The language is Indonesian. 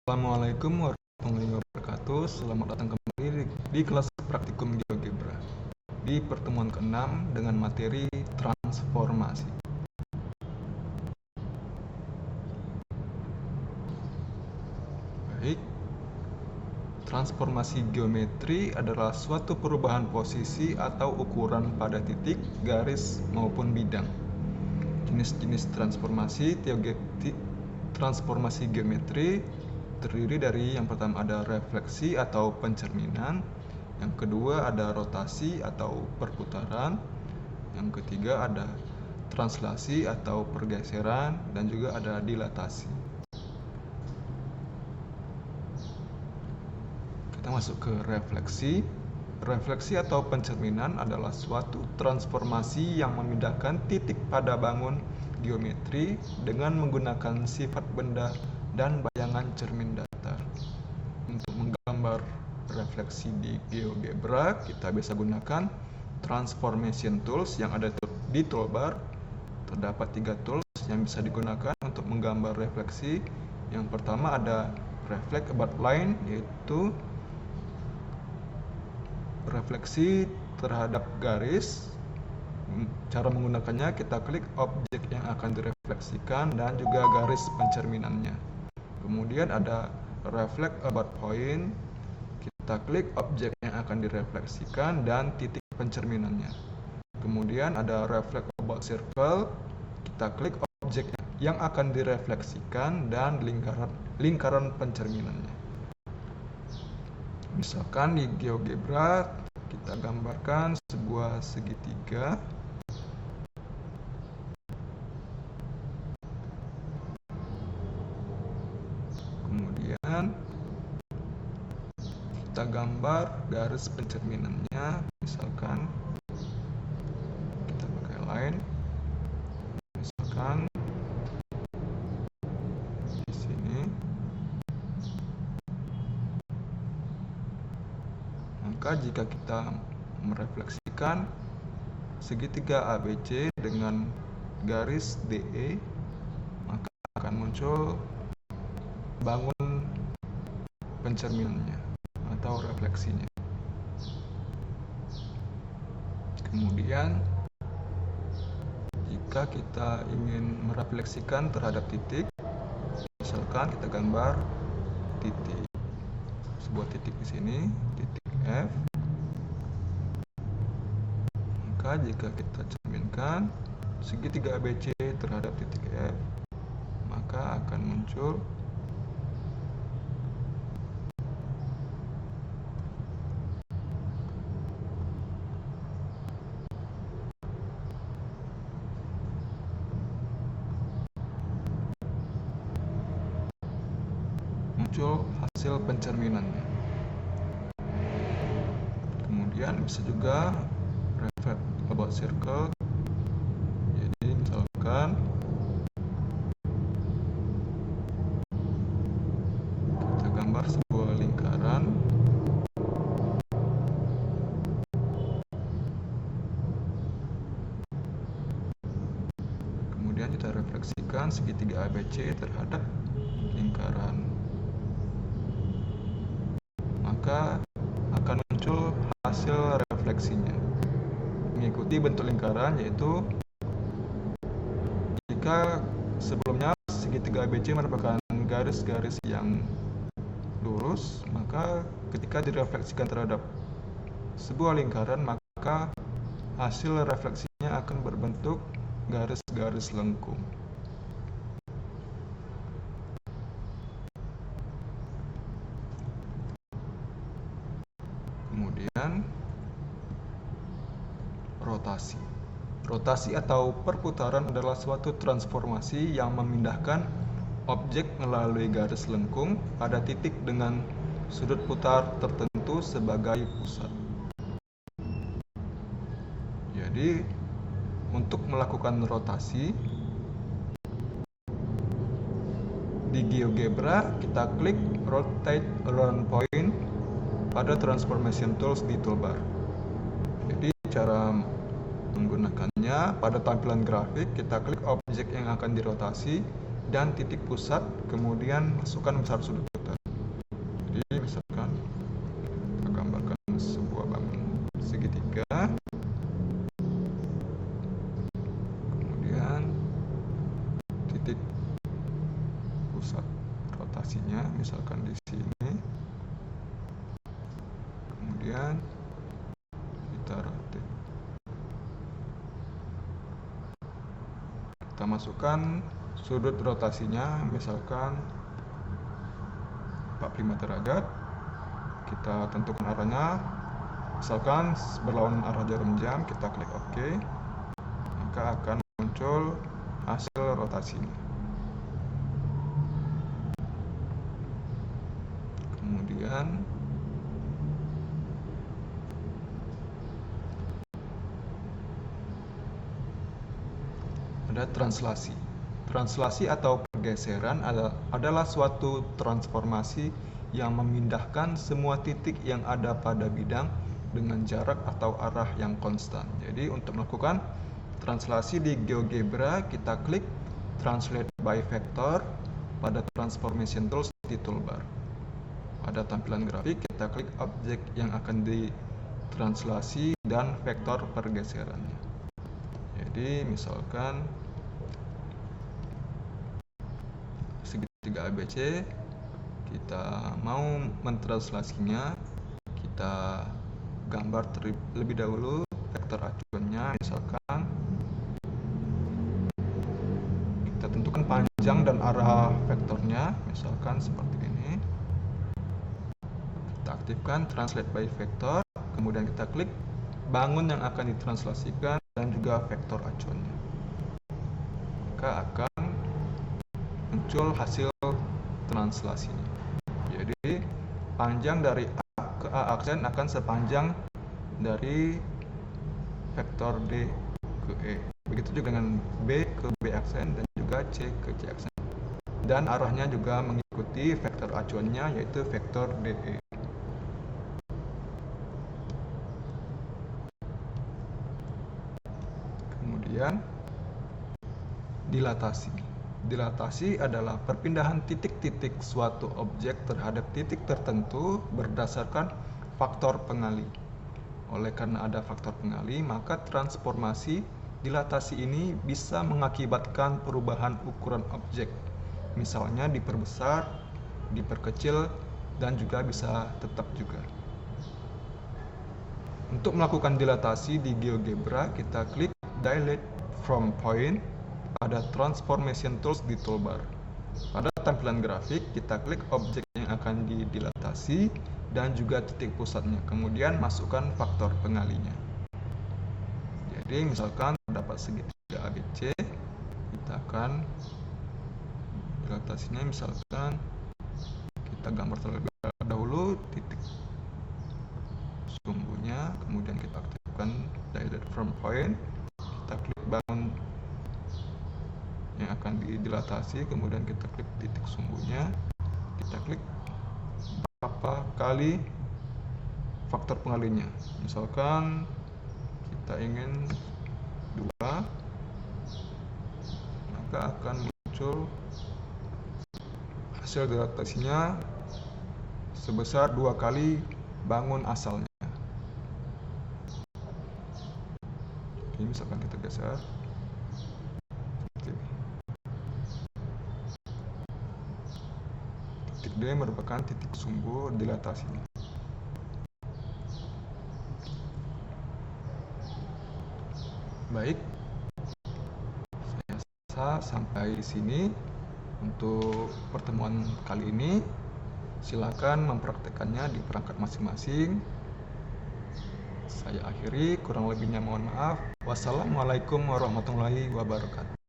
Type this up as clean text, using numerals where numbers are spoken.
Assalamualaikum warahmatullahi wabarakatuh. Selamat datang kembali di kelas praktikum GeoGebra di pertemuan ke-6 dengan materi transformasi. Baik, transformasi geometri adalah suatu perubahan posisi atau ukuran pada titik, garis, maupun bidang. Jenis-jenis transformasi geometri terdiri dari yang pertama ada refleksi atau pencerminan, yang kedua ada rotasi atau perputaran, yang ketiga ada translasi atau pergeseran, dan juga ada dilatasi. Kita masuk ke refleksi. Refleksi atau pencerminan adalah suatu transformasi yang memindahkan titik pada bangun geometri dengan menggunakan sifat benda dan bayangan cermin datar. Untuk menggambar refleksi di GeoGebra, kita bisa gunakan transformation tools yang ada di toolbar. Terdapat 3 tools yang bisa digunakan untuk menggambar refleksi. Yang pertama ada reflect about line, yaitu refleksi terhadap garis. Cara menggunakannya, kita klik objek yang akan direfleksikan dan juga garis pencerminannya. Kemudian ada reflect about point. Kita klik objek yang akan direfleksikan dan titik pencerminannya. Kemudian ada reflect about circle. Kita klik objek yang akan direfleksikan dan lingkaran pencerminannya. Misalkan di GeoGebra kita gambarkan sebuah segitiga. Kemudian kita gambar garis pencerminannya, misalkan kita pakai line, misalkan di sini. Maka jika kita merefleksikan segitiga ABC dengan garis DE, maka akan muncul bangun pencerminannya atau refleksinya. Kemudian jika kita ingin merefleksikan terhadap titik, misalkan kita gambar titik, sebuah titik di sini, titik F. Maka jika kita cerminkan segitiga ABC terhadap titik F, maka akan muncul hasil pencerminannya. Kemudian bisa juga reflect about circle. Jadi misalkan kita gambar sebuah lingkaran. Kemudian kita refleksikan segitiga ABC terhadap lingkaran. Maka akan muncul hasil refleksinya mengikuti bentuk lingkaran, yaitu jika sebelumnya segitiga ABC merupakan garis-garis yang lurus, maka ketika direfleksikan terhadap sebuah lingkaran, maka hasil refleksinya akan berbentuk garis-garis lengkung. Kemudian rotasi. Rotasi atau perputaran adalah suatu transformasi yang memindahkan objek melalui garis lengkung pada titik dengan sudut putar tertentu sebagai pusat. Jadi, untuk melakukan rotasi di GeoGebra, kita klik Rotate Around Point pada Transformation Tools di toolbar. Jadi cara menggunakannya, pada tampilan grafik kita klik objek yang akan dirotasi dan titik pusat, kemudian masukkan besar sudut putar. Jadi misalkan kita gambarkan sebuah bangun segitiga, kemudian titik pusat rotasinya misalkan di sini, kemudian kita rotate. Kita masukkan sudut rotasinya misalkan 45 derajat. Kita tentukan arahnya misalkan berlawanan arah jarum jam, kita klik OK, maka akan muncul hasil rotasinya. Kemudian ada translasi. Translasi atau pergeseran adalah suatu transformasi yang memindahkan semua titik yang ada pada bidang dengan jarak atau arah yang konstan. Jadi untuk melakukan translasi di GeoGebra, kita klik Translate by Vector pada Transformation Tools di toolbar. Pada tampilan grafik, kita klik objek yang akan ditranslasi dan vektor pergeserannya. Jadi misalkan segitiga ABC, kita mau mentranslasinya, kita gambar terlebih dahulu vektor acuannya, misalkan kita tentukan panjang dan arah vektornya, misalkan seperti ini. Kita aktifkan Translate by Vector, kemudian kita klik bangun yang akan ditranslasikan dan juga vektor acuannya, maka akan muncul hasil translasinya. Jadi panjang dari A ke A aksen akan sepanjang dari vektor D ke E. Begitu juga dengan B ke B aksen dan juga C ke C aksen. Dan arahnya juga mengikuti vektor acuannya, yaitu vektor DE. Kemudian dilatasi. Dilatasi adalah perpindahan titik-titik suatu objek terhadap titik tertentu berdasarkan faktor pengali. Oleh karena ada faktor pengali, maka transformasi dilatasi ini bisa mengakibatkan perubahan ukuran objek. Misalnya diperbesar, diperkecil, dan juga bisa tetap juga. Untuk melakukan dilatasi di GeoGebra, kita klik Dilate from Point pada Transformation Tools di toolbar. Pada tampilan grafik, kita klik objek yang akan didilatasi dan juga titik pusatnya. Kemudian masukkan faktor pengalinya. Jadi misalkan terdapat segitiga ABC, kita akan dilatasinya, misalkan kita gambar terlebih dahulu titik sumbunya, kemudian kita aktifkan Dilate from Point, kita klik bangun yang akan didilatasi, kemudian kita klik titik sumbunya, kita klik berapa kali faktor pengalinya. Misalkan kita ingin 2, maka akan muncul hasil dilatasinya sebesar 2 kali bangun asalnya. Ini misalkan kita geser seperti ini. Titik D merupakan titik sumbu dilatasinya. Baik, saya rasa sampai di sini untuk pertemuan kali ini. Silakan mempraktekannya di perangkat masing-masing. Saya akhiri, kurang lebihnya mohon maaf. Wassalamualaikum warahmatullahi wabarakatuh.